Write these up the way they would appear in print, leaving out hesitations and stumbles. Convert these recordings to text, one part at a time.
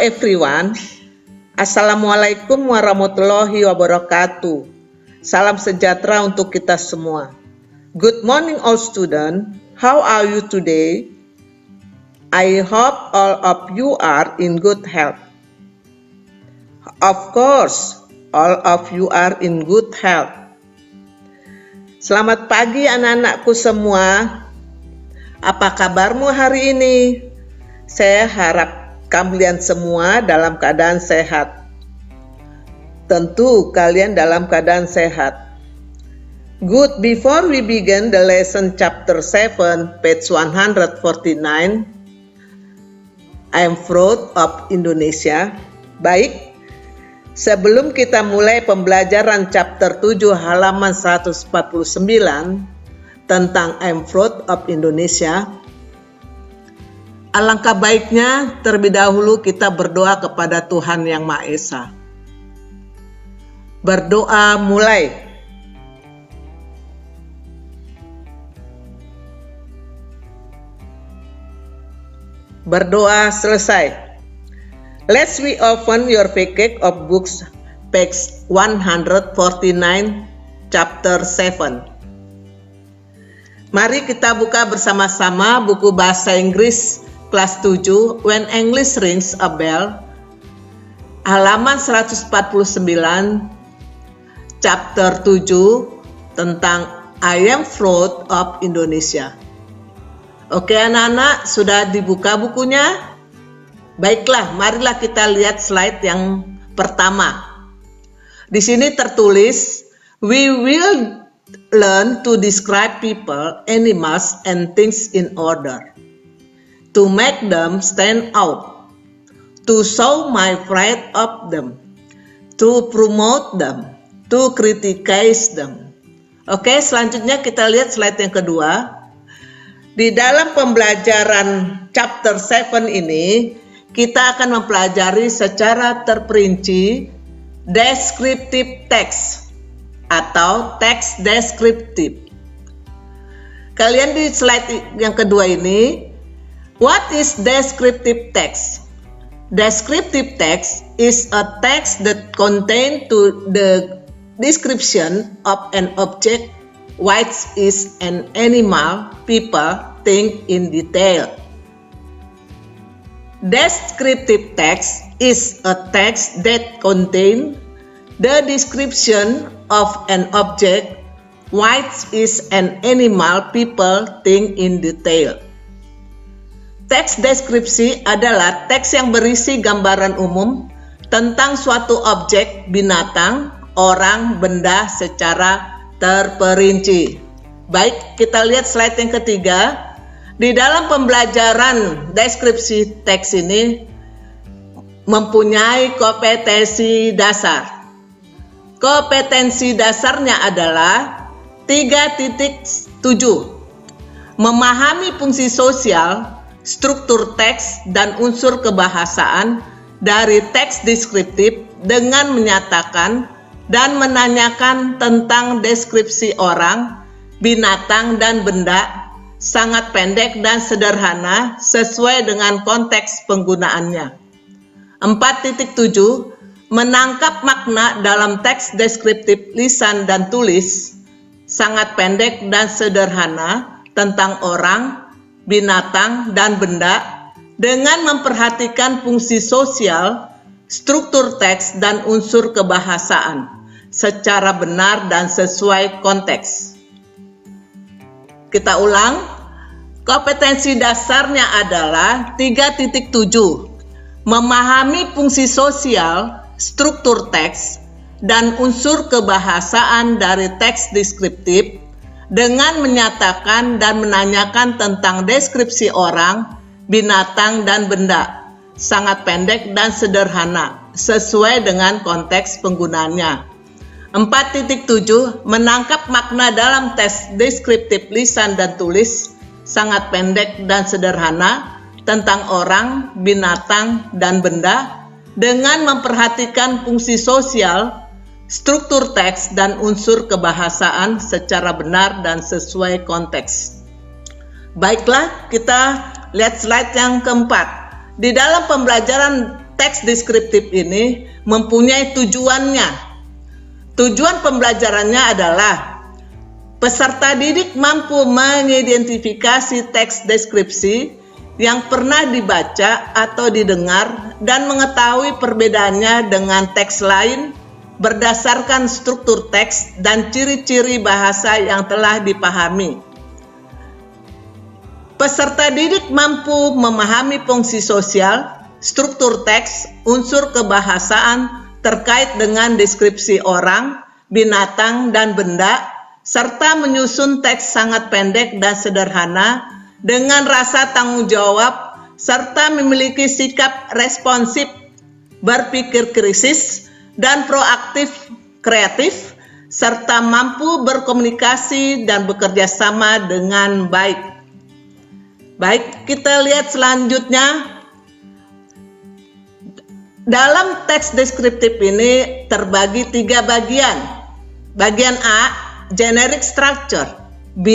everyone. Assalamualaikum warahmatullahi wabarakatuh. Salam sejahtera untuk kita semua. Good morning all students. How are you today? I hope all of you are in good health. Of course, all of you are in good health. Selamat pagi anak-anakku semua. Apa kabarmu hari ini? Saya harap kalian semua dalam keadaan sehat. Tentu kalian dalam keadaan sehat. Good, before we begin the lesson chapter 7, page 149, I am proud of Indonesia. Baik, sebelum kita mulai pembelajaran chapter 7 halaman 149 tentang I am proud of Indonesia, alangkah baiknya terlebih dahulu kita berdoa kepada Tuhan Yang Maha Esa. Berdoa mulai. Berdoa selesai. Let's we open your packet of books, page 149, chapter 7. Mari kita buka bersama-sama buku bahasa Inggris kelas 7, When English Rings a Bell, halaman 149, chapter 7, tentang I am proud of Indonesia. Oke anak-anak, sudah dibuka bukunya? Baiklah, marilah kita lihat slide yang pertama. Di sini tertulis, we will learn to describe people, animals, and things in order. To make them stand out, to show my pride of them, to promote them, to criticize them. Oke, selanjutnya kita lihat slide yang kedua. Di dalam pembelajaran chapter 7 ini, kita akan mempelajari secara terperinci descriptive text atau teks deskriptif. Kalian di slide yang kedua ini, what is descriptive text? Descriptive text is a text that contains the description of an object, which is an animal, people, thing in detail. Descriptive text is a text that contains the description of an object, which is an animal, people, thing in detail. Teks deskripsi adalah teks yang berisi gambaran umum tentang suatu objek, binatang, orang, benda secara terperinci. Baik, kita lihat slide yang ketiga. Di dalam pembelajaran deskripsi teks ini mempunyai kompetensi dasar. Kompetensi dasarnya adalah 3.7. Memahami fungsi sosial, struktur teks, dan unsur kebahasaan dari teks deskriptif dengan menyatakan dan menanyakan tentang deskripsi orang, binatang, dan benda sangat pendek dan sederhana sesuai dengan konteks penggunaannya. 4.7. Menangkap makna dalam teks deskriptif lisan dan tulis sangat pendek dan sederhana tentang orang, binatang, dan benda dengan memperhatikan fungsi sosial, struktur teks, dan unsur kebahasaan secara benar dan sesuai konteks. Kita ulang, kompetensi dasarnya adalah 3.7. Memahami fungsi sosial, struktur teks, dan unsur kebahasaan dari teks deskriptif dengan menyatakan dan menanyakan tentang deskripsi orang, binatang, dan benda sangat pendek dan sederhana sesuai dengan konteks penggunaannya. 4.7. Menangkap makna dalam teks deskriptif lisan dan tulis sangat pendek dan sederhana tentang orang, binatang, dan benda dengan memperhatikan fungsi sosial, struktur teks, dan unsur kebahasaan secara benar dan sesuai konteks. Baiklah, kita lihat slide yang keempat. Di dalam pembelajaran teks deskriptif ini mempunyai tujuannya. Tujuan pembelajarannya adalah peserta didik mampu mengidentifikasi teks deskripsi yang pernah dibaca atau didengar dan mengetahui perbedaannya dengan teks lain berdasarkan struktur teks dan ciri-ciri bahasa yang telah dipahami. Peserta didik mampu memahami fungsi sosial, struktur teks, unsur kebahasaan terkait dengan deskripsi orang, binatang, dan benda, serta menyusun teks sangat pendek dan sederhana dengan rasa tanggung jawab, serta memiliki sikap responsif, berpikir kritis, dan proaktif kreatif, serta mampu berkomunikasi dan bekerja sama dengan baik. Baik, kita lihat selanjutnya. Dalam teks deskriptif ini terbagi 3 bagian. Bagian A, generic structure. B,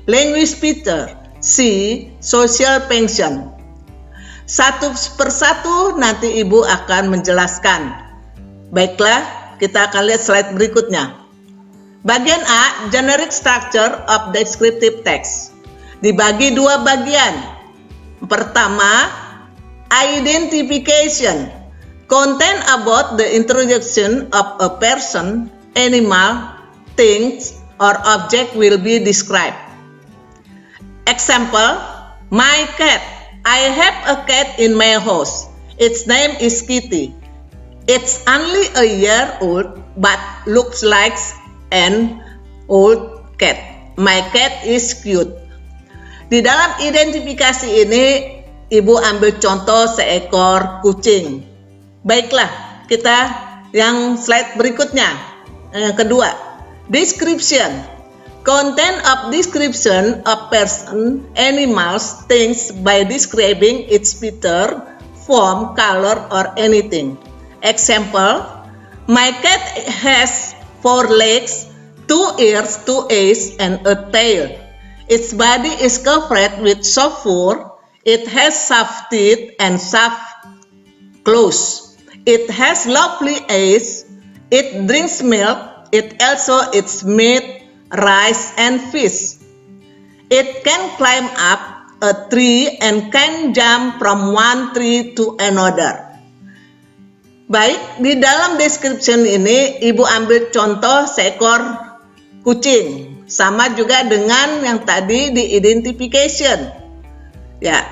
language feature. C, social function. Satu persatu nanti Ibu akan menjelaskan. Baiklah, kita akan lihat slide berikutnya. Bagian A, generic structure of descriptive text. Dibagi 2 bagian. Pertama, identification. Content about the introduction of a person, animal, things, or object will be described. Example, my cat. I have a cat in my house. Its name is Kitty. It's only a year old but looks like an old cat. My cat is cute. Di dalam identifikasi ini, Ibu ambil contoh seekor kucing. Baiklah, kita yang slide berikutnya. Yang kedua, description. Content of description of person, animals, things by describing its feature, form, color, or anything. Example, my cat has 4 legs, 2 ears, 2 eyes, and a tail. Its body is covered with soft fur. It has soft teeth and soft claws. It has lovely eyes. It drinks milk. It also eats meat, rice, and fish. It can climb up a tree and can jump from one tree to another. Baik, di dalam description ini Ibu ambil contoh seekor kucing. Sama juga dengan yang tadi di identification. Ya,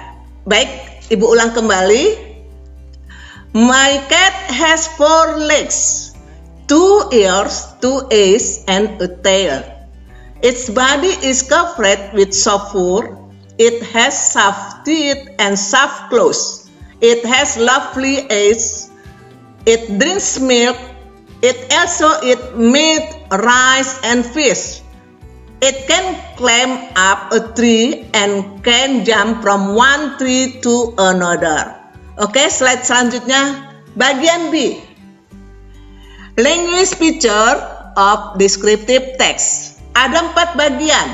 baik, Ibu ulang kembali. My cat has 4 legs, 2 ears, 2 eyes, and a tail. Its body is covered with soft fur. It has soft teeth and soft claws. It has lovely eyes. It drinks milk. It also eats meat, rice, and fish. It can climb up a tree and can jump from one tree to another. Oke, slide selanjutnya. Bagian B. Language feature of descriptive text. Ada 4 bagian.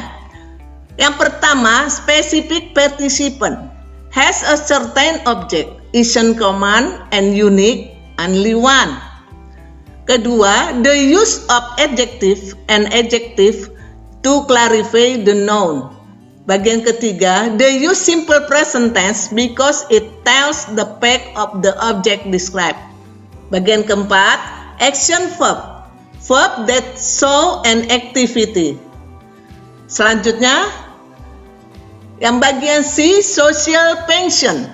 Yang pertama, specific participant. Has a certain object, isn't common and unique, only one. Kedua, the use of adjective and adjective to clarify the noun. Bagian ketiga, the use simple present tense because it tells the fact of the object described. Bagian keempat, action verb. Verb that show an activity. Selanjutnya, yang bagian C, social function.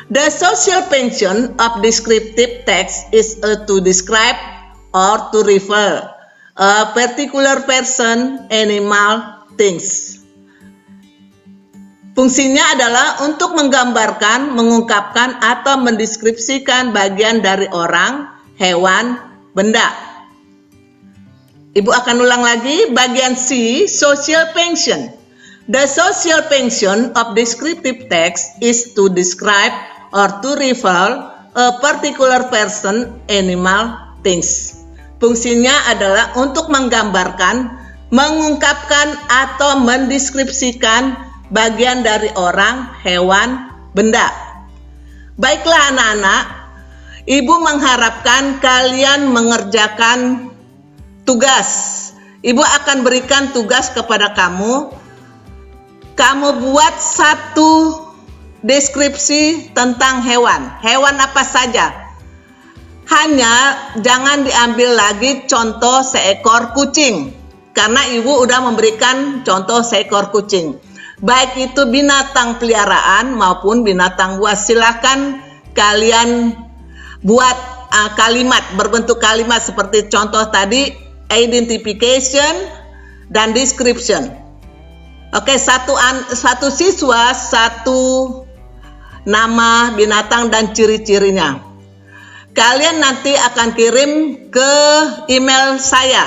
The social function of descriptive text is to describe or to refer a particular person, animal, things. Fungsinya adalah untuk menggambarkan, mengungkapkan, atau mendeskripsikan bagian dari orang, hewan, benda. Ibu akan ulang lagi, bagian C, social function. The social function of descriptive text is to describe or to refer a particular person, animal, things. Fungsinya adalah untuk menggambarkan, mengungkapkan, atau mendeskripsikan bagian dari orang, hewan, benda. Baiklah anak-anak, Ibu mengharapkan kalian mengerjakan tugas. Ibu akan berikan tugas kepada kamu. Kamu buat satu deskripsi tentang hewan. Hewan apa saja. Hanya jangan diambil lagi contoh seekor kucing. Karena ibu udah memberikan contoh seekor kucing. Baik itu binatang peliharaan maupun binatang buas. Silakan kalian buat kalimat, berbentuk kalimat seperti contoh tadi, identification dan description. Oke, satu siswa, satu nama binatang dan ciri-cirinya. Kalian nanti akan kirim ke email saya.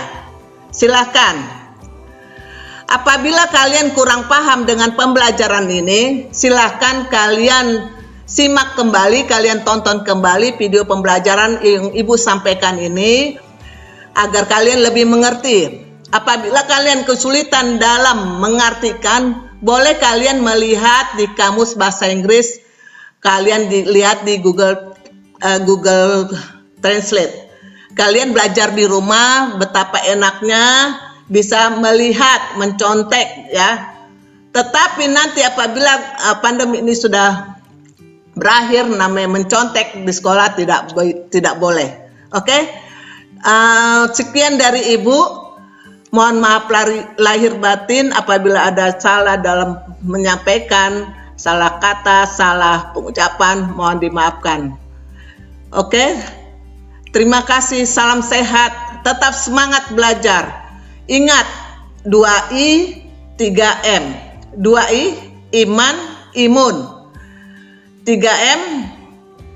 Silakan. Apabila kalian kurang paham dengan pembelajaran ini, silakan kalian simak kembali, kalian tonton kembali video pembelajaran yang Ibu sampaikan ini agar kalian lebih mengerti. Apabila kalian kesulitan dalam mengartikan, boleh kalian melihat di kamus bahasa Inggris, kalian lihat di Google Translate. Kalian belajar di rumah betapa enaknya bisa melihat, mencontek ya. Tetapi nanti apabila pandemi ini sudah berakhir, namanya mencontek di sekolah tidak boleh. Oke? Sekian dari Ibu. Mohon maaf lahir batin apabila ada salah dalam menyampaikan, salah kata, salah pengucapan, mohon dimaafkan. Oke? Terima kasih, salam sehat, tetap semangat belajar. Ingat, 2I, 3M. 2I, iman, imun. 3M,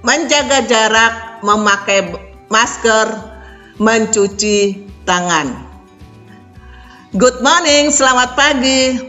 menjaga jarak, memakai masker, mencuci tangan. Good morning, selamat pagi.